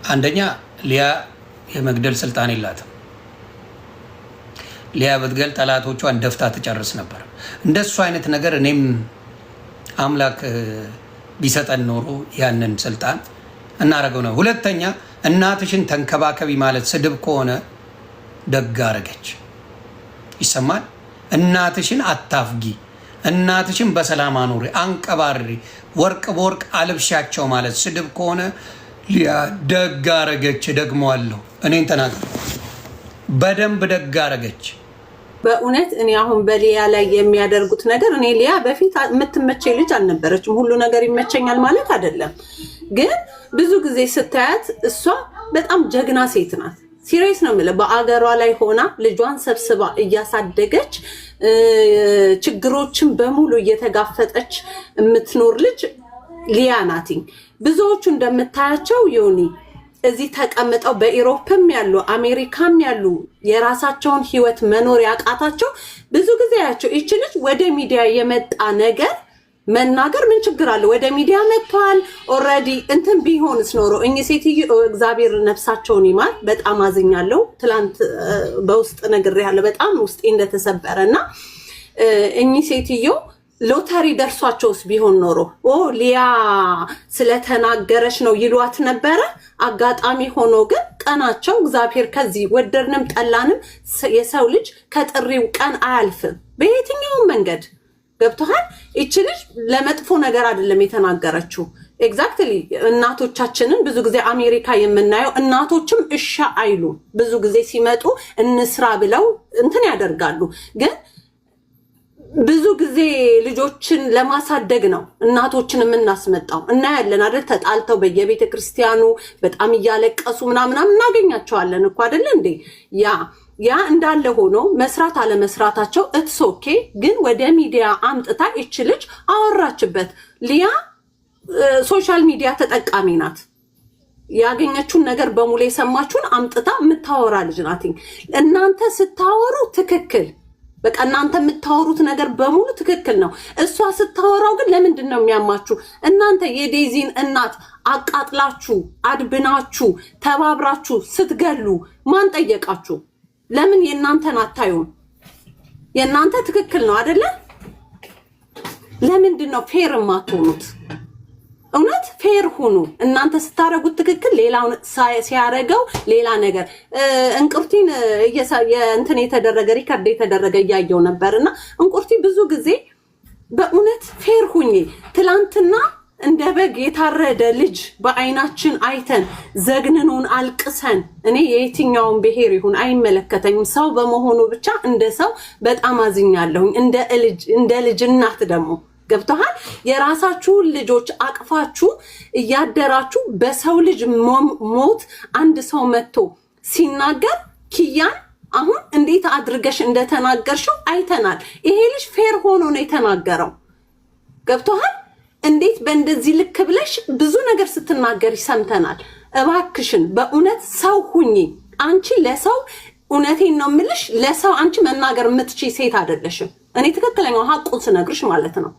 አንደኛ ሊያ የመግደል ስልጣን የላትም። ሊያ ብትገል ጠላቶቿን ደፍታ ትጨርስ ነበር። እንደሱ አይነት ነገር እኔም አምላክ ቢሰጠን ኖሮ ያንን ስልጣን እናረገው ነው። ሁለተኛ እናትሽን ተንከባከቢ ማለት ስድብ ከሆነ ደግ አረገች። ይሰማል። እናትሽን አታፍጊ፣ እናትሽን በሰላም አኑሪ፣ አንቀባሪ፣ ወርቅ በወርቅ አልብሻቸው ማለት ስድብ ከሆነ ሊያ ደግ አረገች። ደግሞአለሁ፣ እኔን ተናገር፣ በደንብ ደግ አረገች። በእውነት እኔ አሁን በሊያ ላይ የሚያደርጉት ነገር እኔ ሊያ በፊት የምትመቸኝ ልጅ አልነበረችም። ሁሉ ነገር ይመቸኛል ማለት አይደለም፣ ግን ብዙ ጊዜ ስታያት እሷ በጣም ጀግና ሴት ናት። ሲሪየስ ነው የምልህ። በአገሯ ላይ ሆና ልጇን ሰብስባ እያሳደገች ችግሮችን በሙሉ እየተጋፈጠች የምትኖር ልጅ ሊያ ናትኝ። ብዙዎቹ እንደምታያቸው ዮኒ እዚህ ተቀምጠው በኢሮፕም ያሉ አሜሪካም ያሉ የራሳቸውን ህይወት መኖር ያቃታቸው ብዙ ጊዜ ያቸው ይች ልጅ ወደ ሚዲያ የመጣ ነገር መናገር ምን ችግር አለ? ወደ ሚዲያ መጥቷል ኦልሬዲ። እንትን ቢሆንስ ኖሮ እኚህ ሴትዮ እግዚአብሔር ነፍሳቸውን ይማር፣ በጣም አዝኛለሁ። ትላንት በውስጥ ነግሬያለሁ በጣም ውስጤ እንደተሰበረና እኚህ ሴትዮ ሎተሪ ደርሷቸውስ ቢሆን ኖሮ ሊያ ስለተናገረች ነው ይሏት ነበረ። አጋጣሚ ሆኖ ግን ቀናቸው እግዚአብሔር ከዚህ ወደድንም ጠላንም የሰው ልጅ ከጥሪው ቀን አያልፍም በየትኛውም መንገድ። ገብቶሃል? ይቺ ልጅ ለመጥፎ ነገር አይደለም የተናገረችው። ኤግዛክትሊ እናቶቻችንን ብዙ ጊዜ አሜሪካ የምናየው እናቶችም እሺ አይሉ ብዙ ጊዜ ሲመጡ እንስራ ብለው እንትን ያደርጋሉ። ግን ብዙ ጊዜ ልጆችን ለማሳደግ ነው እናቶችን የምናስመጣው። እናያለን አይደል? ተጣልተው በየቤተ ክርስቲያኑ በጣም እያለቀሱ ምናምን እናገኛቸዋለን እኮ አይደል እንዴ? ያ እንዳለ ሆኖ መስራት አለመስራታቸው እትስ ኦኬ። ግን ወደ ሚዲያ አምጥታ ይች ልጅ አወራችበት። ሊያ ሶሻል ሚዲያ ተጠቃሚ ናት። ያገኘችውን ነገር በሙሉ የሰማችውን አምጥታ የምታወራ ልጅ ናት። እናንተ ስታወሩ ትክክል፣ በቃ እናንተ የምታወሩት ነገር በሙሉ ትክክል ነው። እሷ ስታወራው ግን ለምንድን ነው የሚያማችሁ? እናንተ የዴዚን እናት አቃጥላችሁ አድብናችሁ ተባብራችሁ ስትገሉ ማን ጠየቃችሁ? ለምን የእናንተን አታዩም? የእናንተ ትክክል ነው አይደለ? ለምንድን ነው ፌር የማትሆኑት? እውነት ፌር ሁኑ። እናንተ ስታረጉት ትክክል፣ ሌላው ሲያረገው ሌላ ነገር። እንቁርቲን እንትን የተደረገ ሪከርድ የተደረገ እያየው ነበርና እንቁርቲ ብዙ ጊዜ በእውነት ፌር ሁኚ። ትላንትና እንደ በግ የታረደ ልጅ በአይናችን አይተን ዘግንኑን አልቅሰን፣ እኔ የየትኛውን ብሔር ይሁን አይመለከተኝም፣ ሰው በመሆኑ ብቻ እንደ ሰው በጣም አዝኛለሁኝ። እንደ ልጅ እናት ደግሞ ገብቶሃል? የራሳችሁን ልጆች አቅፋችሁ እያደራችሁ በሰው ልጅ ሞት አንድ ሰው መጥቶ ሲናገር ኪያን አሁን እንዴት አድርገሽ እንደተናገርሽው አይተናል። ይሄ ልጅ ፌር ሆኖ ነው የተናገረው። ገብቶሃል? እንዴት በእንደዚህ ልክ ብለሽ ብዙ ነገር ስትናገሪ ሰምተናል። እባክሽን በእውነት ሰው ሁኚ። አንቺ ለሰው እውነቴን ነው የምልሽ፣ ለሰው አንቺ መናገር የምትችይ ሴት አይደለሽም። እኔ ትክክለኛው ሀቁን ስነግርሽ ማለት ነው።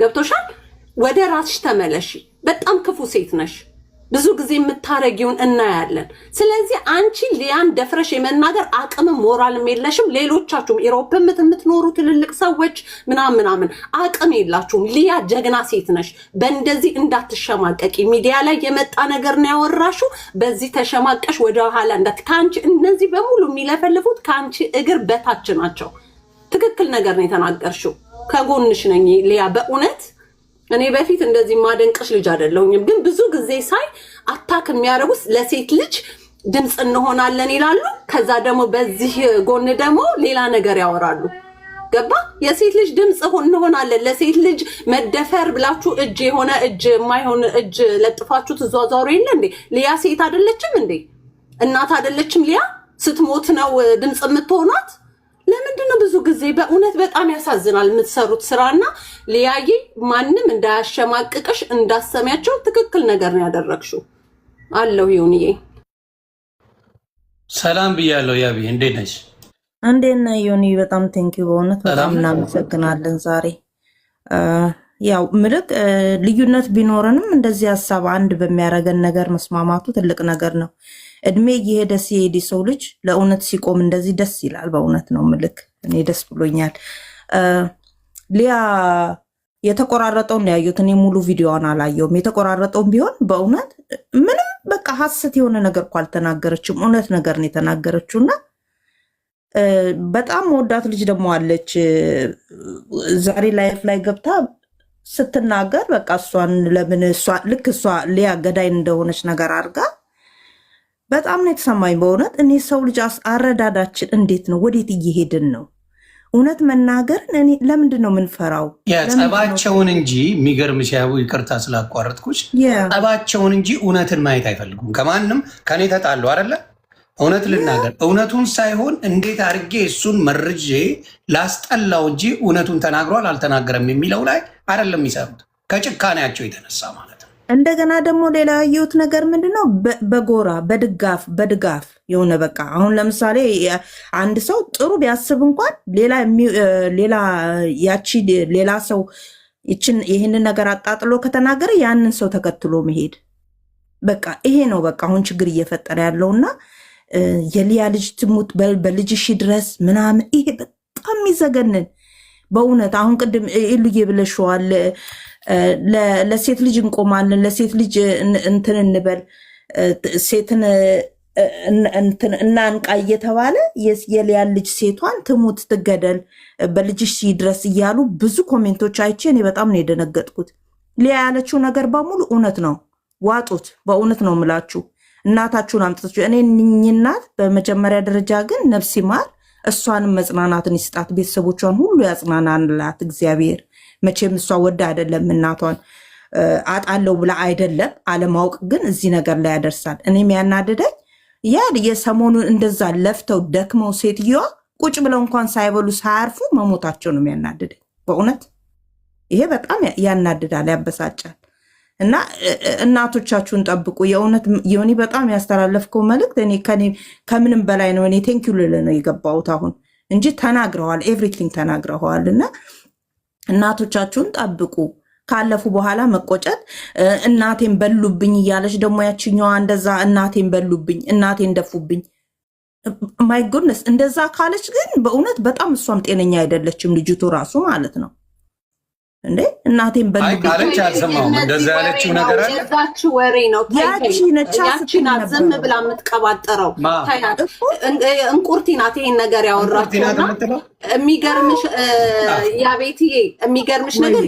ገብቶሻል? ወደ ራስሽ ተመለሺ። በጣም ክፉ ሴት ነሽ። ብዙ ጊዜ የምታረጊውን እናያለን። ስለዚህ አንቺ ሊያን ደፍረሽ የመናገር አቅምም ሞራልም የለሽም። ሌሎቻችሁም ኢሮፕ የምትኖሩ ትልልቅ ሰዎች ምናምን አቅም የላችሁም። ሊያ ጀግና ሴት ነሽ። በእንደዚህ እንዳትሸማቀቂ። ሚዲያ ላይ የመጣ ነገር ነው ያወራሽው። በዚህ ተሸማቀሽ ወደ ኋላ ከአንቺ እነዚህ በሙሉ የሚለፈልፉት ከአንቺ እግር በታች ናቸው። ትክክል ነገር ነው የተናገርሽው። ከጎንሽ ነኝ ሊያ። በእውነት እኔ በፊት እንደዚህ ማደንቀሽ ልጅ አይደለሁኝም፣ ግን ብዙ ጊዜ ሳይ አታክ የሚያደርጉት ለሴት ልጅ ድምፅ እንሆናለን ይላሉ። ከዛ ደግሞ በዚህ ጎን ደግሞ ሌላ ነገር ያወራሉ። ገባ? የሴት ልጅ ድምፅ እንሆናለን፣ ለሴት ልጅ መደፈር ብላችሁ እጅ የሆነ እጅ የማይሆን እጅ ለጥፋችሁ ትዟዟሩ የለ እንዴ? ሊያ ሴት አይደለችም እንዴ? እናት አይደለችም ሊያ? ስትሞት ነው ድምፅ የምትሆኗት። ለምንድን ነው ብዙ ጊዜ በእውነት በጣም ያሳዝናል የምትሰሩት ስራና። ሊያዬ ማንም እንዳያሸማቅቅሽ እንዳሰሚያቸው ትክክል ነገር ነው ያደረግሽው። አለው ዮኒዬ ሰላም ብያለሁ። ያቢ እንዴት ነሽ? እንዴት ነህ ዮኒ? በጣም ቴንኪው በእውነት በጣም እናመሰግናለን። ዛሬ ያው ምልክ ልዩነት ቢኖርንም እንደዚህ ሀሳብ አንድ በሚያደርገን ነገር መስማማቱ ትልቅ ነገር ነው። እድሜ እየሄደ ሲሄድ ሰው ልጅ ለእውነት ሲቆም እንደዚህ ደስ ይላል። በእውነት ነው ምልክ እኔ ደስ ብሎኛል። ሊያ የተቆራረጠውን ያዩት እኔ ሙሉ ቪዲዮዋን አላየውም። የተቆራረጠውን ቢሆን በእውነት ምንም በቃ ሀሰት የሆነ ነገር እኮ አልተናገረችም። እውነት ነገር ነው የተናገረችው እና በጣም ወዳት ልጅ ደግሞ አለች ዛሬ ላይፍ ላይ ገብታ ስትናገር በቃ እሷን ለምን ልክ እሷ ሊያ ገዳይ እንደሆነች ነገር አድርጋ በጣም ነው የተሰማኝ። በእውነት እኔ ሰው ልጅ አረዳዳችን እንዴት ነው? ወዴት እየሄድን ነው? እውነት መናገርን እኔ ለምንድን ነው የምንፈራው? ጸባቸውን እንጂ የሚገርምሽ ያቡ ይቅርታ ስላቋረጥኩሽ፣ ጸባቸውን እንጂ እውነትን ማየት አይፈልጉም። ከማንም ከኔ ተጣሉ አይደለ? እውነት ልናገር እውነቱን ሳይሆን እንዴት አድርጌ እሱን መርጄ ላስጠላው እንጂ እውነቱን ተናግሯል አልተናገረም የሚለው ላይ አይደለም የሚሰሩት፣ ከጭካኔያቸው የተነሳ ማለት ነው። እንደገና ደግሞ ሌላ ያየሁት ነገር ምንድነው? በጎራ በድጋፍ የሆነ በቃ አሁን ለምሳሌ አንድ ሰው ጥሩ ቢያስብ እንኳን ሌላ ሰው ይህንን ነገር አጣጥሎ ከተናገረ ያንን ሰው ተከትሎ መሄድ በቃ ይሄ ነው በቃ አሁን ችግር እየፈጠረ ያለውና የሊያ ልጅ ትሙት በልጅሽ ድረስ ምናምን ይሄ በጣም የሚዘገንን በእውነት አሁን ቅድም ኢሉዬ ብለሽዋል። ለሴት ልጅ እንቆማለን፣ ለሴት ልጅ እንትን እንበል፣ ሴትን እናንቃ እየተባለ የሊያ ልጅ ሴቷን ትሙት ትገደል በልጅሽ ድረስ እያሉ ብዙ ኮሜንቶች አይቼ እኔ በጣም ነው የደነገጥኩት። ሊያ ያለችው ነገር በሙሉ እውነት ነው። ዋጡት። በእውነት ነው የምላችሁ። እናታችሁን አምጥታችሁ እኔ እናት በመጀመሪያ ደረጃ ግን ነፍስ ይማር፣ እሷንም መጽናናትን ይስጣት፣ ቤተሰቦቿን ሁሉ ያጽናናላት እግዚአብሔር። መቼም እሷ ወዳ አይደለም እናቷን አጣለው ብላ አይደለም፣ አለማወቅ ግን እዚህ ነገር ላይ ያደርሳል። እኔም ያናደደኝ የሰሞኑን እንደዛ ለፍተው ደክመው ሴትዮዋ ቁጭ ብለው እንኳን ሳይበሉ ሳያርፉ መሞታቸው ነው የሚያናድደኝ። በእውነት ይሄ በጣም ያናድዳል፣ ያበሳጫል። እና እናቶቻችሁን ጠብቁ። የእውነት ዮኒ በጣም ያስተላለፍከው መልእክት እኔ ከምንም በላይ ነው። እኔ ቴንኪው ልል ነው የገባሁት አሁን እንጂ ተናግረዋል፣ ኤቭሪቲንግ ተናግረዋል። እና እናቶቻችሁን ጠብቁ። ካለፉ በኋላ መቆጨት እናቴን በሉብኝ እያለች ደግሞ ያችኛዋ እንደዛ እናቴን በሉብኝ፣ እናቴን ደፉብኝ። ማይ ጉድነስ እንደዛ ካለች ግን በእውነት በጣም እሷም ጤነኛ አይደለችም ልጅቱ ራሱ ማለት ነው። እንዴ እናቴን በልካለች አልሰማሁም። እንደዛ ያለችው ነገር አለ። ያቺ ወሬ ነው። ያቺ ናት ዝም ብላ የምትቀባጠረው። እንቁርቲ ናት ይሄን ነገር ያወራችው። የሚገርምሽ ያቤትዬ የሚገርምሽ ነገር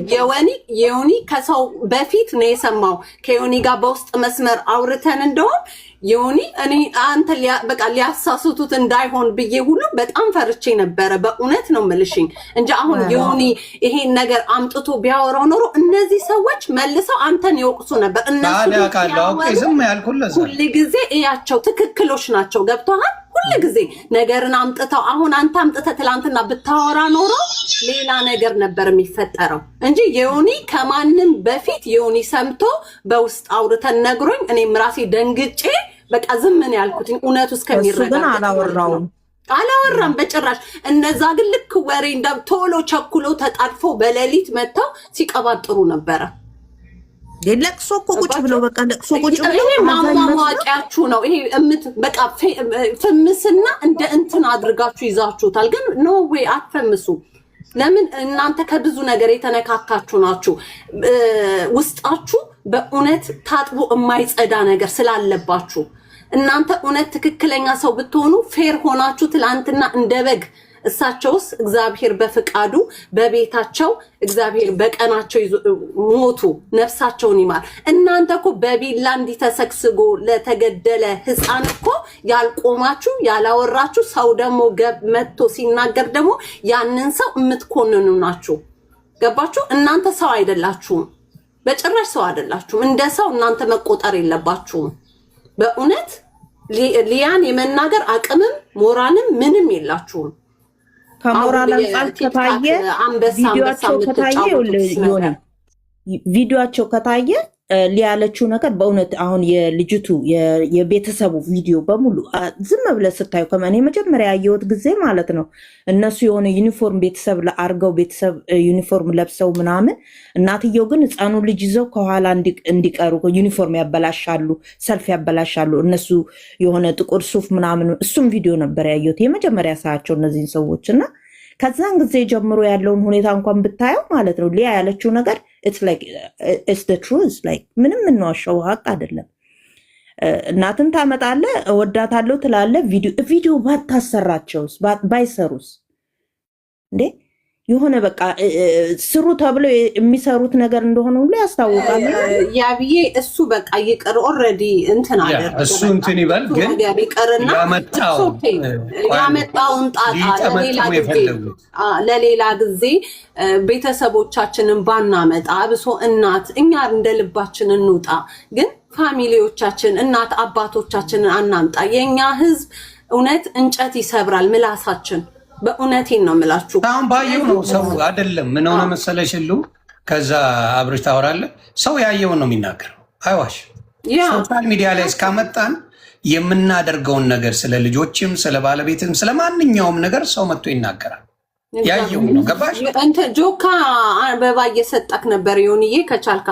የዮኒ ከሰው በፊት ነው የሰማው። ከዮኒ ጋር በውስጥ መስመር አውርተን እንደውም ዮኒ እኔ አንተ በቃ ሊያሳስቱት እንዳይሆን ብዬ ሁሉ በጣም ፈርቼ ነበረ። በእውነት ነው የምልሽኝ እንጂ አሁን ዮኒ ይሄን ነገር አምጥቶ ቢያወራው ኖሮ እነዚህ ሰዎች መልሰው አንተን ይወቅሱ ነበር። እነሱ ሁል ጊዜ እያቸው ትክክሎች ናቸው። ገብቶሃል? ሁል ጊዜ ነገርን አምጥተው አሁን አንተ አምጥተህ ትላንትና ብታወራ ኖሮ ሌላ ነገር ነበር የሚፈጠረው እንጂ ዮኒ ከማንም በፊት ዮኒ ሰምቶ በውስጥ አውርተን ነግሮኝ እኔም ራሴ ደንግጬ በቃ ዝም ምን ያልኩት እውነቱ እስከሚረጋገጥ አላወራም በጭራሽ። እነዛ ግን ልክ ወሬ እንደ ቶሎ ቸኩሎ ተጣድፎ በሌሊት መጥተው ሲቀባጥሩ ነበረ። ለቅሶ እኮ ቁጭ ብለው በቃ ለቅሶ ቁጭ ብለው ማሟሟቂያችሁ ነው ይሄ በቃ ፍምስና እንደ እንትን አድርጋችሁ ይዛችሁታል። ግን ኖ ዌይ አትፈምሱ። ለምን እናንተ ከብዙ ነገር የተነካካችሁ ናችሁ። ውስጣችሁ በእውነት ታጥቦ የማይጸዳ ነገር ስላለባችሁ እናንተ እውነት ትክክለኛ ሰው ብትሆኑ ፌር ሆናችሁ ትላንትና እንደ በግ እሳቸውስ እግዚአብሔር በፍቃዱ በቤታቸው እግዚአብሔር በቀናቸው ሞቱ፣ ነፍሳቸውን ይማር። እናንተ እኮ በቢላ እንዲተሰክስጎ ለተገደለ ህፃን እኮ ያልቆማችሁ ያላወራችሁ፣ ሰው ደግሞ መጥቶ ሲናገር ደግሞ ያንን ሰው የምትኮንኑ ናችሁ። ገባችሁ? እናንተ ሰው አይደላችሁም፣ በጭራሽ ሰው አይደላችሁም። እንደ ሰው እናንተ መቆጠር የለባችሁም። በእውነት ሊያን የመናገር አቅምም ሞራልም ምንም የላችሁም። ከሞራል አንጻር ከታየ ቪዲዮአቸው ከታየ ሊያለችው ነገር በእውነት አሁን የልጅቱ የቤተሰቡ ቪዲዮ በሙሉ ዝም ብለህ ስታዩ ከመኔ መጀመሪያ ያየሁት ጊዜ ማለት ነው እነሱ የሆነ ዩኒፎርም ቤተሰብ አርገው ቤተሰብ ዩኒፎርም ለብሰው ምናምን፣ እናትየው ግን ህፃኑ ልጅ ይዘው ከኋላ እንዲቀሩ ዩኒፎርም ያበላሻሉ፣ ሰልፍ ያበላሻሉ። እነሱ የሆነ ጥቁር ሱፍ ምናምን፣ እሱም ቪዲዮ ነበር ያየሁት የመጀመሪያ ሰዓቸው እነዚህን ሰዎች እና ከዛን ጊዜ ጀምሮ ያለውን ሁኔታ እንኳን ብታየው ማለት ነው ሊያ ያለችው ነገር ምንም የምንዋሸው ሀቅ አይደለም። እናትን ታመጣለ እወዳታለሁ ትላለ። ቪዲዮ ባታሰራቸውስ ባይሰሩስ እንዴ? የሆነ በቃ ስሩ ተብሎ የሚሰሩት ነገር እንደሆነ ሁሉ ያስታውቃል። ያብዬ እሱ በቃ ይቅር ኦልሬዲ እንትን አለ እሱ እንትን ይበል። ግን ይቅርና ያመጣውን ጣጣ ለሌላ ጊዜ ቤተሰቦቻችንን ባናመጣ፣ አብሶ እናት እኛ እንደ ልባችን እንውጣ፣ ግን ፋሚሊዎቻችን እናት አባቶቻችንን አናምጣ። የኛ ህዝብ እውነት እንጨት ይሰብራል ምላሳችን። በእውነቴን ነው የምላችሁ። አሁን ባየው ነው ሰው አይደለም። ምን ሆነ መሰለሽ ሁሉ ከዛ አብርሽ ታወራለህ። ሰው ያየውን ነው የሚናገረው፣ አይዋሽ። ሶሻል ሚዲያ ላይ እስካመጣን የምናደርገውን ነገር ስለ ልጆችም ስለ ባለቤትም ስለ ማንኛውም ነገር ሰው መጥቶ ይናገራል። ያየው ነው ገባሽ? ጆካ አበባ እየሰጠክ ነበር ዮኒዬ፣ ከቻልክ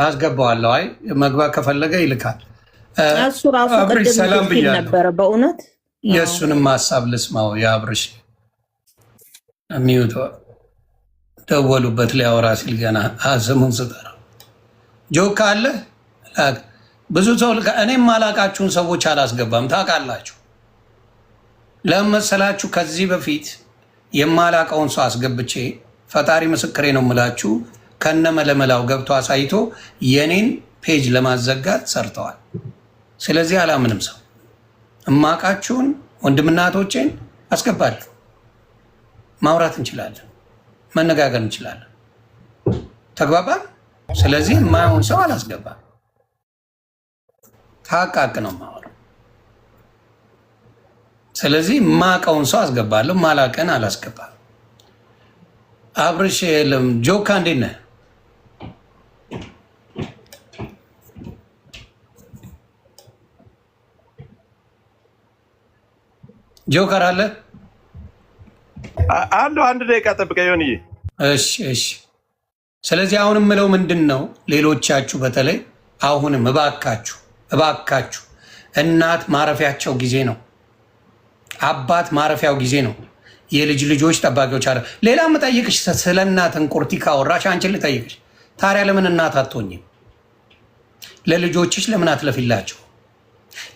አስገባዋለሁ። አይ መግባት ከፈለገ ይልካል። እሱ ራሱ ቅድም ሰላም ብያለሁ ነበረ። በእውነት የእሱንም ሀሳብ ልስማው። የአብርሽ ሚዩቶ ደወሉበት ሊያወራ ሲል ገና ስሙን ስጠራ ጆካ አለ ብዙ ሰው እኔም ማላቃችሁን ሰዎች አላስገባም። ታውቃላችሁ ለመሰላችሁ ከዚህ በፊት የማላቀውን ሰው አስገብቼ ፈጣሪ ምስክሬ ነው የምላችሁ ከነመለመላው ገብቶ አሳይቶ የኔን ፔጅ ለማዘጋት ሰርተዋል። ስለዚህ አላምንም። ሰው እማቃችሁን ወንድምናቶቼን አስገባለሁ። ማውራት እንችላለን፣ መነጋገር እንችላለን። ተግባባን። ስለዚህ የማይሆን ሰው አላስገባም። ታቃቅ ነው ማወራው። ስለዚህ ማቀውን ሰው አስገባለሁ፣ ማላቀን አላስገባም። አብርሽ የለም። ጆካ እንዴት ነህ? ጆከር አለ አሉ። አንድ ደቂቃ ጠብቀኝ ሆንዬ። እሺ እሺ። ስለዚህ አሁን የምለው ምንድን ነው፣ ሌሎቻችሁ በተለይ አሁንም እባካችሁ እናት ማረፊያቸው ጊዜ ነው፣ አባት ማረፊያው ጊዜ ነው። የልጅ ልጆች ጠባቂዎች አለ። ሌላ የምጠይቅሽ ስለ እናት እንቁርቲ ካወራሽ አንቺን ልጠይቅሽ፣ ታዲያ ለምን እናት አትሆኝም? ለልጆችሽ ለምን አትለፊላቸው?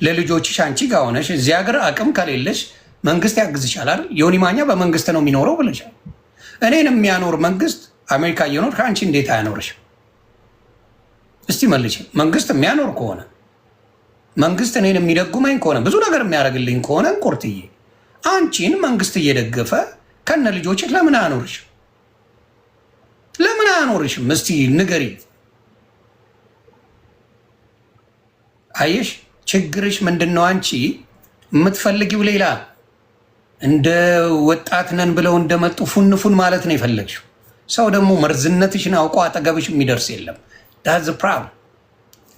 ለልጆችሽ አንቺ ጋር ሆነሽ እዚህ ሀገር አቅም ከሌለሽ መንግስት ያግዝሻል አይደል? ዮኒ ማኛ በመንግስት ነው የሚኖረው ብለሻል። እኔን የሚያኖር መንግስት አሜሪካ እየኖር ከአንቺ እንዴት አያኖርሽም? እስቲ መልሽ። መንግስት የሚያኖር ከሆነ መንግስት እኔን የሚደጉመኝ ከሆነ ብዙ ነገር የሚያደርግልኝ ከሆነ እንቁርትዬ አንቺን መንግስት እየደገፈ ከነ ልጆችሽ ለምን አያኖርሽም? ለምን አያኖርሽም? እስቲ ንገሪ። አየሽ ችግርሽ ምንድን ነው? አንቺ የምትፈልጊው ሌላ፣ እንደ ወጣት ነን ብለው እንደመጡ ፉንፉን ማለት ነው የፈለግሽው። ሰው ደግሞ መርዝነትሽን አውቆ አጠገብሽ የሚደርስ የለም። ዳዝ ፕሮብለም።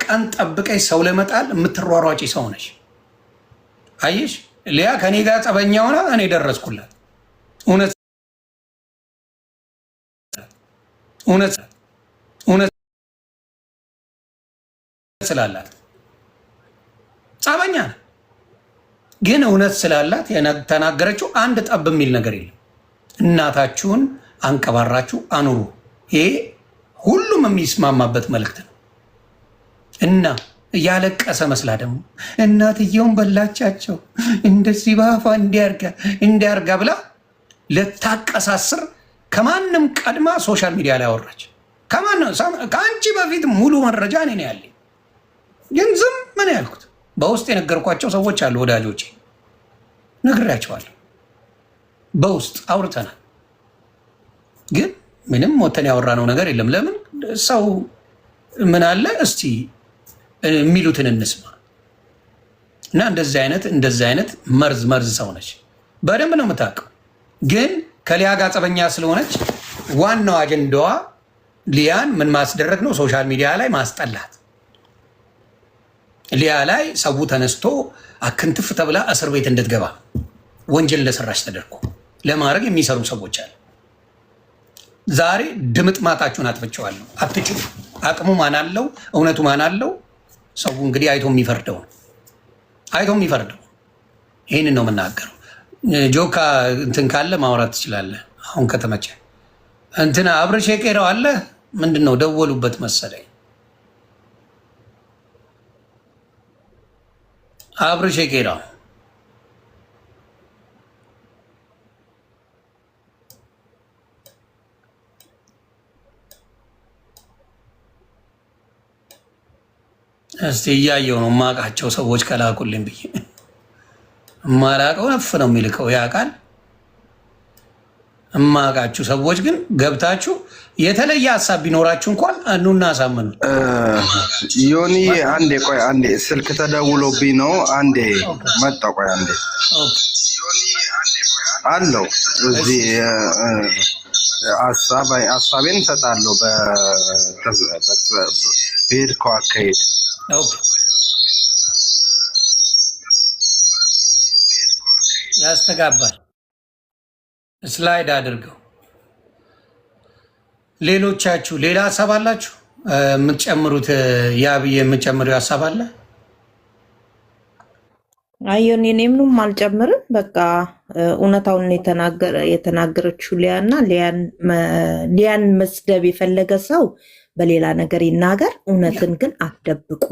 ቀን ጠብቀሽ ሰው ለመጣል የምትሯሯጪ ሰው ነሽ። አየሽ ሊያ ከኔ ጋር ጸበኛ ሆና እኔ ደረስኩላት። እውነት ስላላት ጸበኛ ነው። ግን እውነት ስላላት ተናገረችው። አንድ ጠብ የሚል ነገር የለም። እናታችሁን አንቀባራችሁ አኑሩ። ይሄ ሁሉም የሚስማማበት መልእክት ነው። እና እያለቀሰ መስላ ደግሞ እናትየውን በላቻቸው እንደዚህ ባፋ እንዲያርጋ ብላ ልታቀሳስር ከማንም ቀድማ ሶሻል ሚዲያ ላይ አወራች። ከአንቺ በፊት ሙሉ መረጃ እኔ ነው ያለኝ። ግን ዝም ምን ያልኩት በውስጥ የነገርኳቸው ሰዎች አሉ፣ ወዳጆቼ ነግሬያቸዋለሁ። በውስጥ አውርተናል። ግን ምንም ሞተን ያወራነው ነገር የለም። ለምን ሰው ምን አለ እስቲ የሚሉትን እንስማ። እና እንደዚህ አይነት መርዝ ሰው ነች። በደንብ ነው የምታውቀው። ግን ከሊያ ጋር ጸበኛ ስለሆነች ዋናው አጀንዳዋ ሊያን ምን ማስደረግ ነው? ሶሻል ሚዲያ ላይ ማስጠላት። ሊያ ላይ ሰው ተነስቶ አክንትፍ ተብላ እስር ቤት እንድትገባ ወንጀል እንደሰራች ተደርጎ ለማድረግ የሚሰሩ ሰዎች አሉ። ዛሬ ድምጥ ማጣችሁን አጥፍቼዋለሁ። አትችሉ። አቅሙ ማን አለው? እውነቱ ማን አለው? ሰው እንግዲህ አይቶ የሚፈርደው አይቶ የሚፈርደው። ይህንን ነው የምናገረው። ጆካ እንትን ካለ ማውራት ትችላለህ። አሁን ከተመቸ እንትና አብርሽ የቄራው አለ። ምንድን ነው ደወሉበት መሰለኝ። አብርሽ የቄራው እስቲ እያየው ነው የማውቃቸው ሰዎች ከላኩልኝ ብዬ የማላውቀው ነፍ ነው የሚልከው ያውቃል። እማቃችሁ ሰዎች ግን ገብታችሁ የተለየ ሀሳብ ቢኖራችሁ እንኳን ኑና አሳምኑ። ዮኒ አንዴ ቆይ፣ አንዴ ስልክ ተደውሎብኝ ነው። አንዴ መጣ። ቆይ አንዴ አለው እዚህ ሀሳቤን እሰጣለሁ በሄድከው አካሄድ። ያስተጋባል። ስላይድ አድርገው። ሌሎቻችሁ ሌላ ሀሳብ አላችሁ የምትጨምሩት? ያብዬ የምትጨምሪው ሀሳብ አለ? አየን እኔ ምንም አልጨምርም። በቃ እውነታውን የተናገረችው ሊያና ሊያን መስደብ የፈለገ ሰው በሌላ ነገር ይናገር። እውነትን ግን አትደብቁ።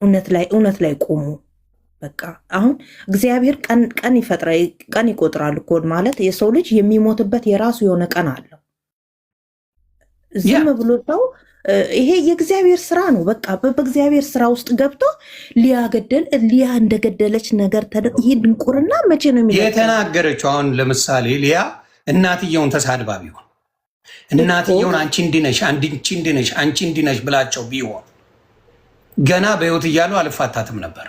እውነት ላይ ቆሙ። በቃ አሁን እግዚአብሔር ቀን ይቆጥራል እኮ ማለት የሰው ልጅ የሚሞትበት የራሱ የሆነ ቀን አለው። ዝም ብሎ ሰው ይሄ የእግዚአብሔር ስራ ነው። በቃ በእግዚአብሔር ስራ ውስጥ ገብቶ ሊያ እንደገደለች ነገር ይሄ ድንቁርና መቼ ነው የተናገረችው? አሁን ለምሳሌ ሊያ እናትየውን ተሳድባ ቢሆን እናትየውን አንቺ እንዲነሽ አንቺ እንዲነሽ ብላቸው ቢሆን ገና በህይወት እያሉ አልፋታትም ነበር።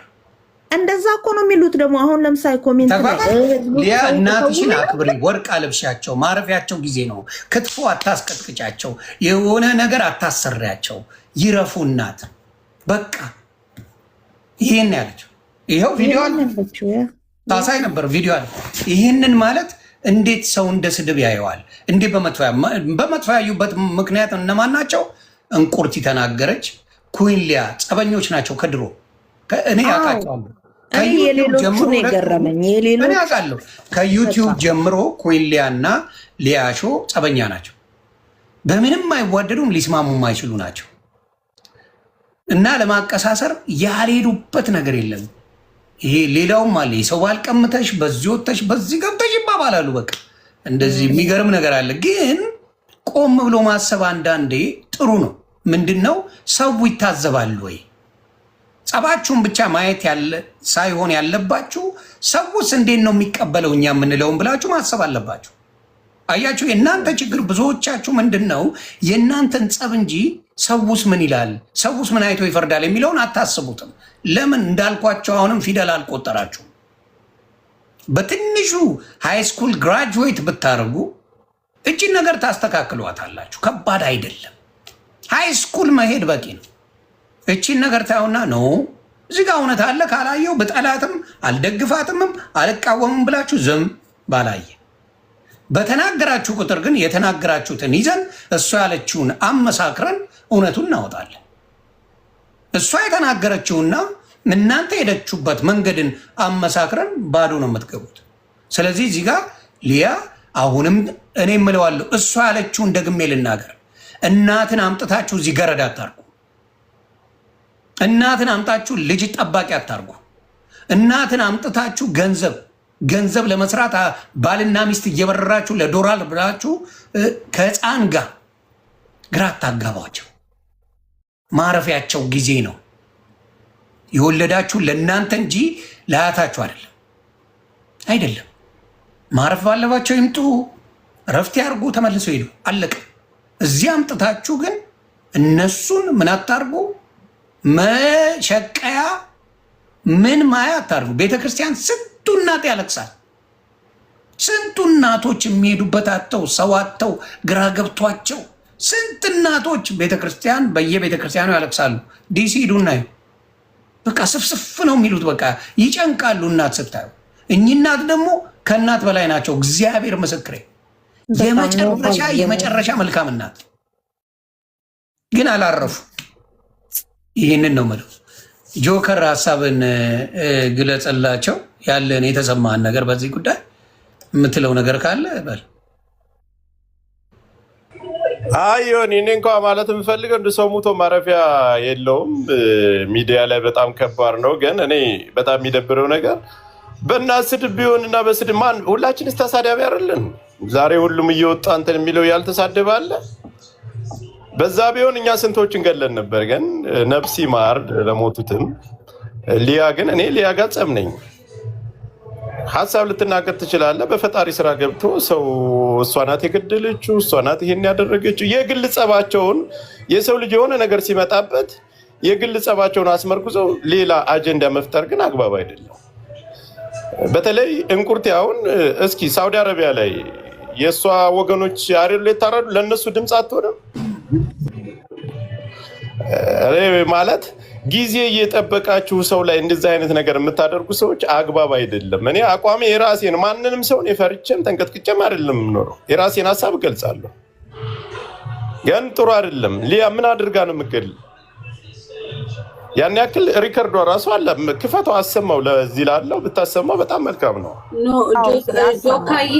እንደዛ እኮ ነው የሚሉት። ደግሞ አሁን ለምሳሌ ኮሜንት ሊያ እናትሽን አክብሪ፣ ወርቅ አለብሻቸው፣ ማረፊያቸው ጊዜ ነው፣ ክትፎ አታስቀጥቅጫቸው፣ የሆነ ነገር አታሰሪያቸው፣ ይረፉ እናት በቃ ይሄን ያለችው። ይኸው ቪዲዮ አለ ታሳይ ነበር ቪዲዮ አለ። ይህንን ማለት እንዴት ሰው እንደ ስድብ ያየዋል? እንዴት በመጥፎ ያዩበት ምክንያት እነማን ናቸው? እንቁርቲ ተናገረች። ኩዊን ሊያ ጸበኞች ናቸው ከድሮ እኔ ያውቃቸዋለሁ። የሌሎቹን የገረመኝ እኔ ያውቃለሁ። ከዩቲዩብ ጀምሮ ኩዊን ሊያ እና ሊያሾ ጸበኛ ናቸው። በምንም አይዋደዱም፣ ሊስማሙ የማይችሉ ናቸው። እና ለማቀሳሰር ያልሄዱበት ነገር የለም። ይሄ ሌላውም አለ። የሰው ባልቀምተሽ በዚህ ወጥተሽ በዚህ ገብተሽ ይባባላሉ። በቃ እንደዚህ የሚገርም ነገር አለ። ግን ቆም ብሎ ማሰብ አንዳንዴ ጥሩ ነው። ምንድን ነው ሰው ይታዘባል ወይ? ጸባችሁን ብቻ ማየት ሳይሆን ያለባችሁ ሰውስ እንዴት ነው የሚቀበለው እኛ የምንለውን ብላችሁ ማሰብ አለባችሁ። አያችሁ፣ የእናንተ ችግር ብዙዎቻችሁ ምንድን ነው የእናንተን ጸብ እንጂ ሰውስ ምን ይላል፣ ሰውስ ምን አይቶ ይፈርዳል የሚለውን አታስቡትም። ለምን እንዳልኳቸው አሁንም ፊደል አልቆጠራችሁም። በትንሹ ሃይስኩል ግራጁዌት ብታደርጉ እጅን ነገር ታስተካክሏታላችሁ። ከባድ አይደለም። ሃይስኩል መሄድ በቂ ነው። እቺን ነገር ታዩና ነው እዚህ ጋር እውነት አለ ካላየው በጠላትም አልደግፋትምም አልቃወምም ብላችሁ ዝም ባላየ በተናገራችሁ ቁጥር ግን የተናገራችሁትን ይዘን እሷ ያለችውን አመሳክረን እውነቱን እናወጣለን። እሷ የተናገረችውና እናንተ ሄደችሁበት መንገድን አመሳክረን ባዶ ነው የምትገቡት። ስለዚህ እዚህ ጋር ሊያ አሁንም እኔ እምለዋለሁ እሷ ያለችውን ደግሜ ልናገር። እናትን አምጥታችሁ እዚህ ገረድ አታርጉ። እናትን አምጣችሁ ልጅ ጠባቂ አታርጉ። እናትን አምጥታችሁ ገንዘብ ለመስራት ባልና ሚስት እየበረራችሁ ለዶላር ብላችሁ ከህፃን ጋር ግራ አታጋባቸው። ማረፊያቸው ጊዜ ነው። የወለዳችሁ ለእናንተ እንጂ ለአያታችሁ አይደለም። ማረፍ ባለባቸው ይምጡ፣ እረፍት ያርጉ፣ ተመልሰው ሄዱ። አለቀ። እዚህ አምጥታችሁ ግን እነሱን ምን አታርጉ? መሸቀያ ምን ማያ አታርጉ። ቤተክርስቲያን ስንቱ እናት ያለቅሳል። ስንቱ እናቶች የሚሄዱበት አጥተው ሰው አጥተው ግራ ገብቷቸው ስንት እናቶች ቤተክርስቲያን በየቤተክርስቲያኑ ያለቅሳሉ። ዲሲ ሂዱና በቃ ስፍስፍ ነው የሚሉት። በቃ ይጨንቃሉ እናት ስታዩ። እኚህ እናት ደግሞ ከእናት በላይ ናቸው። እግዚአብሔር ምስክሬ፣ የመጨረሻ መልካም እናት ግን አላረፉ። ይህንን ነው የምለው። ጆከር ሀሳብን ግለጽላቸው፣ ያለን የተሰማህን ነገር በዚህ ጉዳይ የምትለው ነገር ካለ በል። አዮን እኔ እንኳ ማለት የምፈልገው እንደ ሰው ሙቶ ማረፊያ የለውም። ሚዲያ ላይ በጣም ከባድ ነው። ግን እኔ በጣም የሚደብረው ነገር በእናት ስድብ ቢሆንና በስድብ ማን ሁላችንስ ተሳዳቢ አይደለን? ዛሬ ሁሉም እየወጣ እንትን የሚለው ያልተሳደበ አለ። በዛ ቢሆን እኛ ስንቶችን ገለን ነበር። ግን ነፍሲ ማር ለሞቱትም ሊያ ግን እኔ ሊያ ጋር ጸብ ነኝ። ሀሳብ ልትናገር ትችላለህ። በፈጣሪ ስራ ገብቶ ሰው እሷ ናት የገደለችው፣ እሷ ናት ይሄን ያደረገችው። የግል ጸባቸውን የሰው ልጅ የሆነ ነገር ሲመጣበት የግል ጸባቸውን አስመርኩዘው ሌላ አጀንዳ መፍጠር ግን አግባብ አይደለም። በተለይ እንቁርቴ አሁን እስኪ ሳውዲ አረቢያ ላይ የእሷ ወገኖች አሬሉ የታረዱ ለእነሱ ድምፅ አትሆንም ማለት ጊዜ እየጠበቃችሁ ሰው ላይ እንደዚህ አይነት ነገር የምታደርጉ ሰዎች አግባብ አይደለም። እኔ አቋሜ የራሴ ነው። ማንንም ሰውን የፈርቼም ተንቀጥቅጬም አይደለም የምኖረው። የራሴን ሀሳብ እገልጻለሁ። ግን ጥሩ አይደለም። ሊያ ምን አድርጋ ነው የምገል? ያን ያክል ሪከርዷ ራሱ አለ። ክፈቷ፣ አሰማው። ለዚህ ላለው ብታሰማው በጣም መልካም ነው። ጆካዬ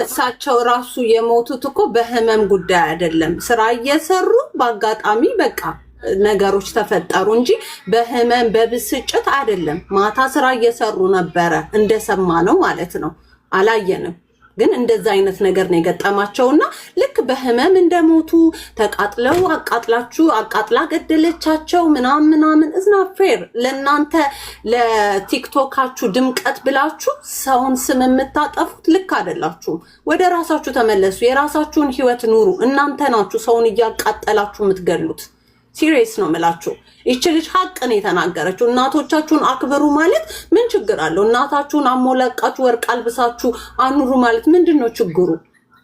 እሳቸው ራሱ የሞቱት እኮ በህመም ጉዳይ አይደለም። ስራ እየሰሩ በአጋጣሚ በቃ ነገሮች ተፈጠሩ እንጂ በህመም በብስጭት አይደለም። ማታ ስራ እየሰሩ ነበረ እንደሰማ ነው ማለት ነው። አላየንም፣ ግን እንደዛ አይነት ነገር ነው የገጠማቸውና ልክ በህመም እንደሞቱ ተቃጥለው አቃጥላ ገደለቻቸው ምናምን እዝና ፌር። ለእናንተ ለቲክቶካችሁ ድምቀት ብላችሁ ሰውን ስም የምታጠፉት ልክ አይደላችሁም። ወደ ራሳችሁ ተመለሱ። የራሳችሁን ህይወት ኑሩ። እናንተ ናችሁ ሰውን እያቃጠላችሁ የምትገሉት። ሲሪየስ ነው የምላችሁ። ይቺ ልጅ ሀቅን የተናገረችው። እናቶቻችሁን አክብሩ ማለት ምን ችግር አለው? እናታችሁን አሞለቃችሁ ወርቅ አልብሳችሁ አኑሩ ማለት ምንድን ነው ችግሩ?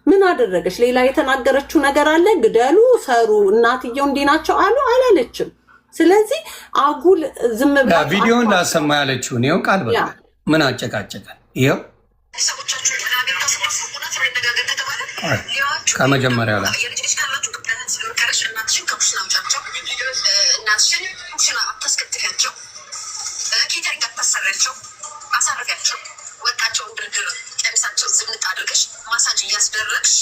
ምን አደረገች? ሌላ የተናገረችው ነገር አለ? ግደሉ፣ ሰሩ፣ እናትየው እንዲህ ናቸው አሉ አላለችም። ስለዚህ አጉል ዝም ብላ ቪዲዮን ላሰማ ያለችውን ይኸው ቃል በቃ ምን አጨቃጨቀን? ይኸው ከመጀመሪያ ላይ አሳረፊያቸው ወጣቸውን ድርድር ቀሚሳቸው ዝንጥ አድርገሽ ማሳጅ እያስደረግሽ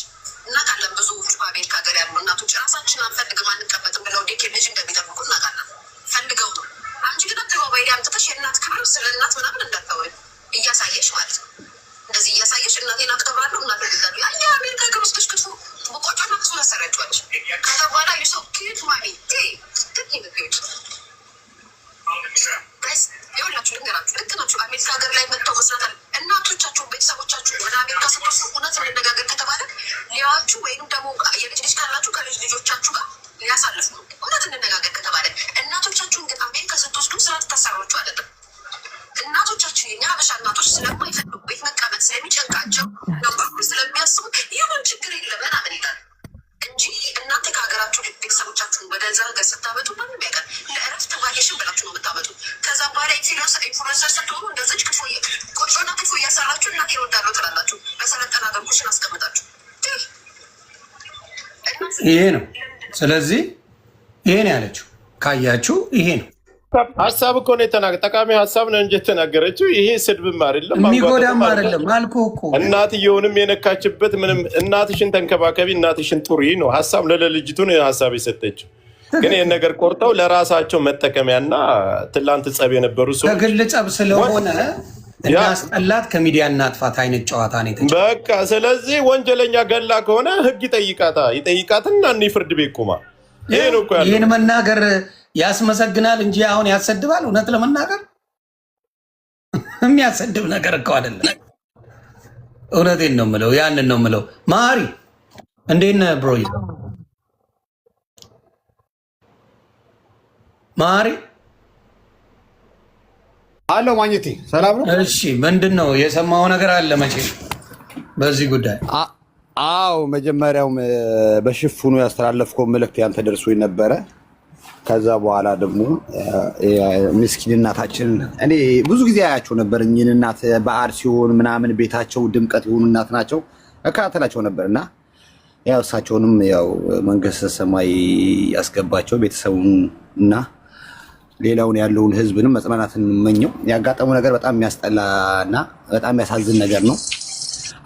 እናውቃለን። ብዙዎቹ በአሜሪካ ሀገር ያሉ እናቶች ራሳችን አንፈልግም አንቀመጥም ብለው ዴኬር ልጅ እንደሚጠብቁ እናውቃለን። ፈልገው ነው። አንቺ ግን አደባባይ ላይ አምጥተሽ የእናት ክብር ስለ እናት ምናምን እንዳታወሪ እያሳየሽ ማለት ነው። እንደዚህ እያሳየሽ እናቴን አክብራለሁ እናት ልጋሉ ያ የአሜሪካ ሀገር ውስጥ ክትፎ በቆጮና ክሱ ያሰራቸዋች ከዛ በኋላ የሰው ኪት ማሚ ትት ይኸውላችሁ ልንገራችሁ፣ ልክ ናችሁ። አሜሪካ ሀገር ላይ መጥተው መስራት እናቶቻችሁ ቤተሰቦቻችሁ ወደ አሜሪካ ስትወስዱ እውነት እንነጋገር ከተባለ ሊያችሁ ወይም ደግሞ የልጅ ልጅ ካላችሁ ከልጅ ልጆቻችሁ ጋር ሊያሳልፉ ነው። እውነት እንነጋገር ከተባለ እናቶቻችሁን ግን አሜሪካ ስትወስዱ ስራ ትታሰሯችሁ አይደለም። እናቶቻችን የኛ ሀበሻ እናቶች ስለማይፈልጉ ቤት መቀመጥ ስለሚጨንቃቸው ስለሚያስቡ ይሁን ችግር የለም ምናምን ይላል እንጂ እናንተ ከሀገራችሁ ቤተሰቦቻችሁን ወደዛ ሀገር ስታመጡ ማንም ያውቃል። ለእረፍት ቫኬሽን ብላችሁ ነው የምታመጡ። ከዛ በኋላ ኢንፍሉዌንሰር ስትሆኑ እንደዚች ቆጮና ክትፎ እያሰራችሁ እናቴ እወዳለሁ ትላላችሁ። በሰለጠነ ሀገር ኩሽን አስቀምጣችሁ ይሄ ነው። ስለዚህ ይሄን ያለችው ካያችሁ ይሄ ነው ሀሳብ እኮ ነው የተናገረችው። ጠቃሚ ሀሳብ ነው እንጂ የተናገረችው ይሄ ስድብም አይደለም የሚጎዳም አይደለም። አልኩህ እኮ እናትየውንም የነካችበት ምንም እናትሽን ተንከባከቢ እናትሽን ጥሪ ነው ሀሳብ ለልጅቱ ነው ሀሳብ የሰጠችው። ግን ይህን ነገር ቆርጠው ለራሳቸው መጠቀሚያና ትላንት ጸብ የነበሩ ሰው ከግል ጸብ ስለሆነ እናስጠላት ከሚዲያ እናጥፋት አይነት ጨዋታ ነው በቃ። ስለዚህ ወንጀለኛ ገላ ከሆነ ህግ ይጠይቃትና እኔ ፍርድ ቤት ቁማ። ይሄ ነው እኮ ያለው። ይህን መናገር ያስመሰግናል እንጂ አሁን ያሰድባል። እውነት ለመናገር የሚያሰድብ ነገር እኮ አይደለም። እውነቴን ነው የምለው፣ ያንን ነው የምለው። ማሪ እንዴት ነህ ብሮይ? ማሪ አለው ማግኘቴ ሰላም ነው። እሺ ምንድን ነው የሰማው ነገር አለ መቼ በዚህ ጉዳይ? አዎ መጀመሪያውም በሽፉኑ ያስተላለፍከው መልእክት ያንተ ደርሶኝ ነበረ። ከዛ በኋላ ደግሞ ምስኪን እናታችን እኔ ብዙ ጊዜ አያቸው ነበር። እኚህን እናት በዓል ሲሆን ምናምን ቤታቸው ድምቀት የሆኑ እናት ናቸው፣ እከታተላቸው ነበር እና ያው እሳቸውንም ያው መንግስተ ሰማይ ያስገባቸው ቤተሰቡን እና ሌላውን ያለውን ህዝብንም መጽናናትን እንመኘው። ያጋጠመው ነገር በጣም የሚያስጠላና በጣም የሚያሳዝን ነገር ነው።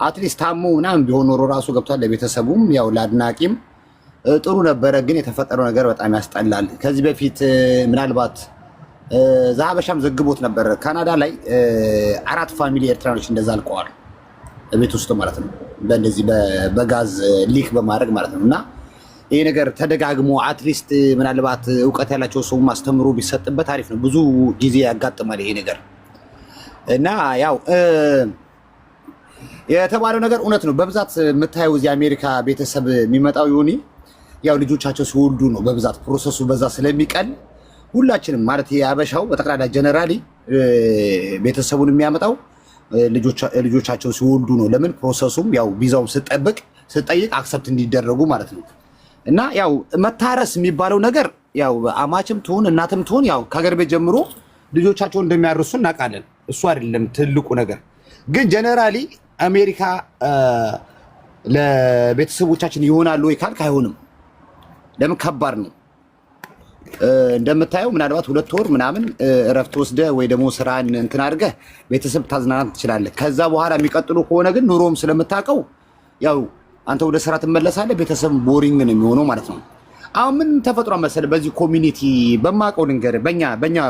አትሊስት ታሞ ምናምን ቢሆን ኖሮ ራሱ ገብቷል። ለቤተሰቡም ያው ለአድናቂም ጥሩ ነበረ። ግን የተፈጠረው ነገር በጣም ያስጠላል። ከዚህ በፊት ምናልባት ዛሀበሻም ዘግቦት ነበር። ካናዳ ላይ 4 ፋሚሊ ኤርትራኖች እንደዛ አልቀዋል፣ ቤት ውስጥ ማለት ነው። በእንደዚህ በጋዝ ሊክ በማድረግ ማለት ነው። እና ይሄ ነገር ተደጋግሞ አትሊስት ምናልባት እውቀት ያላቸው ሰው ማስተምሮ ቢሰጥበት አሪፍ ነው። ብዙ ጊዜ ያጋጥማል ይሄ ነገር እና ያው የተባለው ነገር እውነት ነው። በብዛት የምታየው እዚህ አሜሪካ ቤተሰብ የሚመጣው ዮኒ ያው ልጆቻቸው ሲወልዱ ነው በብዛት ፕሮሰሱ በዛ ስለሚቀል ሁላችንም ማለት የአበሻው በጠቅላላ ጀነራሊ ቤተሰቡን የሚያመጣው ልጆቻቸው ሲወልዱ ነው። ለምን ፕሮሰሱም ያው ቪዛውም ስጠይቅ አክሰፕት እንዲደረጉ ማለት ነው። እና ያው መታረስ የሚባለው ነገር ያው አማችም ትሁን እናትም ትሁን ያው ከሀገር ቤት ጀምሮ ልጆቻቸውን እንደሚያርሱ እናውቃለን። እሱ አይደለም ትልቁ ነገር። ግን ጀነራሊ አሜሪካ ለቤተሰቦቻችን ይሆናሉ ወይ ካልክ አይሆንም። ለምን ከባድ ነው። እንደምታየው ምናልባት 2 ወር ምናምን እረፍት ወስደ ወይ ደግሞ ስራን እንትን አድርገህ ቤተሰብ ታዝናናት ትችላለህ። ከዛ በኋላ የሚቀጥሉ ከሆነ ግን ኑሮም ስለምታውቀው ያው አንተ ወደ ስራ ትመለሳለህ። ቤተሰብ ቦሪንግ ነው የሚሆነው ማለት ነው። አሁን ምን ተፈጥሮ መሰለህ በዚህ ኮሚኒቲ በማውቀው ልንገርህ፣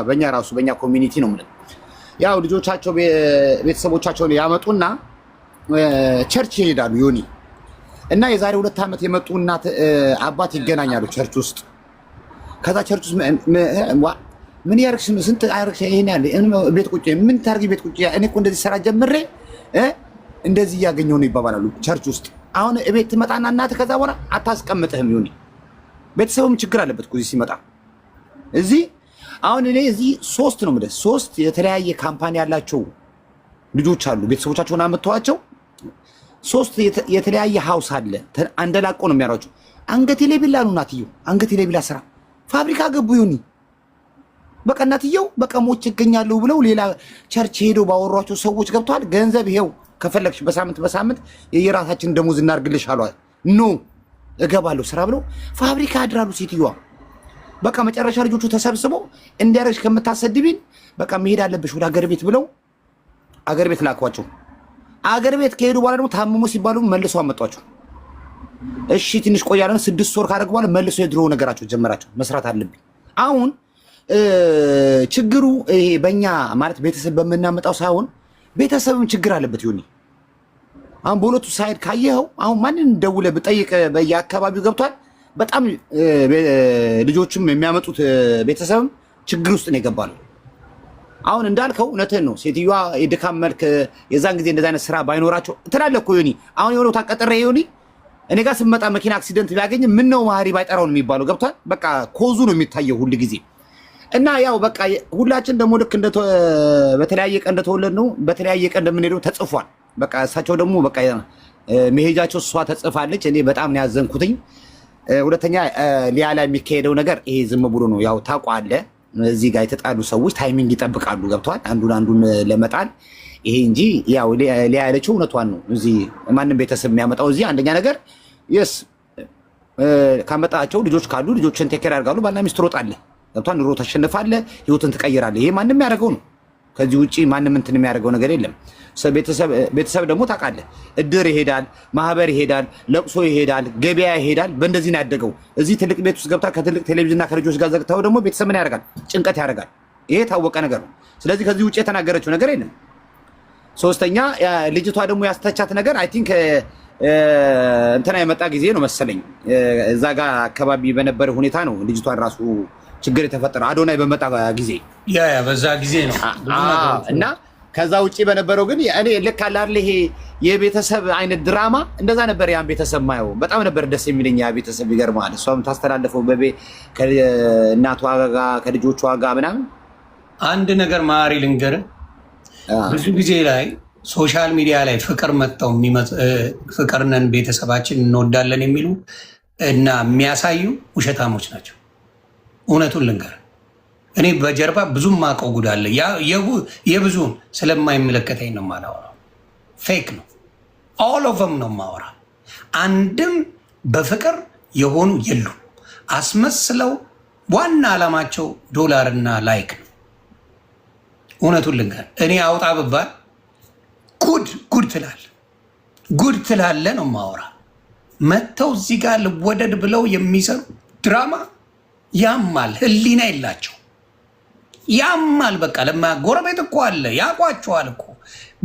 በእኛ ራሱ በእኛ ኮሚኒቲ ነው የምልህ። ያው ልጆቻቸው ቤተሰቦቻቸውን ያመጡና ቸርች ይሄዳሉ ዮኒ እና የዛሬ 2 ዓመት የመጡ እናት አባት ይገናኛሉ ቸርች ውስጥ። ከዛ ቸርች ውስጥ ምን ያርክሽ ስንት አርክሽ ይሄን ያለ ቤት ቁጭ ምን ታርጊ ቤት ቁጭ እኔ እኮ እንደዚህ ሰራ ጀምሬ እንደዚህ እያገኘሁ ነው ይባባላሉ ቸርች ውስጥ። አሁን ቤት ትመጣና እናት ከዛ በኋላ አታስቀምጥህም ዮኒ። ቤተሰቡም ችግር አለበት እዚህ ሲመጣ እዚህ አሁን እኔ እዚህ 3 ነው የምልህ 3 የተለያየ ካምፓኒ ያላቸው ልጆች አሉ። ቤተሰቦቻቸውን አመጣዋቸው 3 የተለያየ ሃውስ አለ። አንደላቆ ነው የሚያሯቸው። አንገቴ ላይ ቢላ ነው እናትየው፣ አንገቴ ላይ ቢላ ስራ ፋብሪካ ገቡ ዮኒ። በቃ እናትየው በቃ ሞች ይገኛሉ ብለው ሌላ ቸርች ሄዶ ባወሯቸው ሰዎች ገብቷል። ገንዘብ ይሄው ከፈለግሽ በሳምንት የራሳችን ደሞዝ እናርግልሽ አሏል። ኖ እገባለሁ ስራ ብለው ፋብሪካ አድራሉ ሴትዮዋ። በቃ መጨረሻ ልጆቹ ተሰብስበው እንዲያረግሽ ከምታሰድቢን በቃ መሄድ አለብሽ ወደ አገር ቤት ብለው አገር ቤት ላኳቸው። አገር ቤት ከሄዱ በኋላ ደግሞ ታምሞ ሲባሉ መልሰው አመጧቸው። እሺ ትንሽ ቆያለን 6 ወር ካደረጉ በኋላ መልሰው የድሮ ነገራቸው ጀመራቸው። መስራት አለብኝ። አሁን ችግሩ ይሄ በእኛ ማለት ቤተሰብ በምናመጣው ሳይሆን ቤተሰብም ችግር አለበት ዮኒ። አሁን በሁለቱ ሳይድ ካየኸው አሁን ማንን ደውለህ ብጠይቅ በየአካባቢው ገብቷል። በጣም ልጆችም የሚያመጡት ቤተሰብም ችግር ውስጥ ነው የገባለው። አሁን እንዳልከው እውነትህን ነው። ሴትዮዋ የድካም መልክ የዛን ጊዜ እንደዛ አይነት ስራ ባይኖራቸው ትላለህ እኮ ዮኒ። አሁን የሆነው ታቀጠረ ዮኒ እኔ ጋር ስመጣ መኪና አክሲደንት ቢያገኝ ምን ነው ማህሪ ባይጠራው ነው የሚባለው። ገብቷል። በቃ ኮዙ ነው የሚታየው ሁል ጊዜ እና ያው በቃ ሁላችን ደግሞ ልክ በተለያየ ቀን እንደተወለድ ነው በተለያየ ቀን እንደምንሄደው ተጽፏል። በቃ እሳቸው ደግሞ በቃ መሄጃቸው እሷ ተጽፋለች። እኔ በጣም ነው ያዘንኩትኝ። ሁለተኛ ሊያ ላይ የሚካሄደው ነገር ይሄ ዝም ብሎ ነው ያው ታውቀዋለህ። እዚህ ጋር የተጣሉ ሰዎች ታይሚንግ ይጠብቃሉ። ገብቷል። አንዱን ለመጣል ይሄ እንጂ ያው ሊያ ያለችው እውነቷን ነው። እዚህ ማንም ቤተሰብ የሚያመጣው እዚህ አንደኛ ነገር የስ ካመጣቸው ልጆች ካሉ ልጆችን ቴክ ኬር ያደርጋሉ። ባልና ሚስት ትሮጣለህ። ገብቷል። ኑሮ ታሸንፋለህ፣ ህይወትን ትቀይራለህ። ይሄ ማንም ያደርገው ነው። ከዚህ ውጪ ማንም እንትን የሚያደርገው ነገር የለም። ቤተሰብ ደግሞ ታውቃለህ፣ እድር ይሄዳል፣ ማህበር ይሄዳል፣ ለቅሶ ይሄዳል፣ ገበያ ይሄዳል። በእንደዚህ ነው ያደገው። እዚህ ትልቅ ቤት ውስጥ ገብታ ከትልቅ ቴሌቪዥንና ከልጆች ጋር ዘግተው ደግሞ ቤተሰብ ምን ያደርጋል? ጭንቀት ያደርጋል። ይሄ የታወቀ ነገር ነው። ስለዚህ ከዚህ ውጪ የተናገረችው ነገር የለም። ሶስተኛ ልጅቷ ደግሞ ያስተቻት ነገር አይ ቲንክ እንትና የመጣ ጊዜ ነው መሰለኝ እዛ ጋር አካባቢ በነበረ ሁኔታ ነው ልጅቷን ራሱ ችግር የተፈጠረው አዶናይ በመጣ ጊዜ በዛ ጊዜ ነው እና ከዛ ውጪ በነበረው ግን እኔ ልክ አለ አይደል ይሄ የቤተሰብ አይነት ድራማ እንደዛ ነበር። ያን ቤተሰብ ማየው በጣም ነበር ደስ የሚለኝ። ያ ቤተሰብ ይገርማል። እሷም ታስተላልፈው ከእናቷ ጋር ከልጆቿ ጋር ምናምን አንድ ነገር ማሪ ልንገርህ። ብዙ ጊዜ ላይ ሶሻል ሚዲያ ላይ ፍቅር መጥተው ፍቅርነን ቤተሰባችን እንወዳለን የሚሉ እና የሚያሳዩ ውሸታሞች ናቸው። እውነቱን ልንገር፣ እኔ በጀርባ ብዙም ማቀው ጉድ አለ። የብዙን ስለማይመለከተኝ ነው የማላወራው። ፌክ ነው፣ ኦል ኦፍ ነው ማወራ። አንድም በፍቅር የሆኑ የሉም። አስመስለው ዋና ዓላማቸው ዶላርና ላይክ ነው። እውነቱን ልንገር፣ እኔ አውጣ ብባል ጉድ ትላለ ነው ማወራ። መጥተው እዚህ ጋር ልወደድ ብለው የሚሰሩ ድራማ ያማል። ህሊና የላቸው ያማል። በቃ ጎረቤት እኮ አለ ያቋቸዋል እኮ።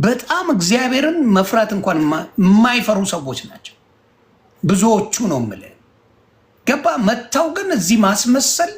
በጣም እግዚአብሔርን መፍራት እንኳን የማይፈሩ ሰዎች ናቸው ብዙዎቹ ነው የምልህ። ገባ? መጥተው ግን እዚህ ማስመሰል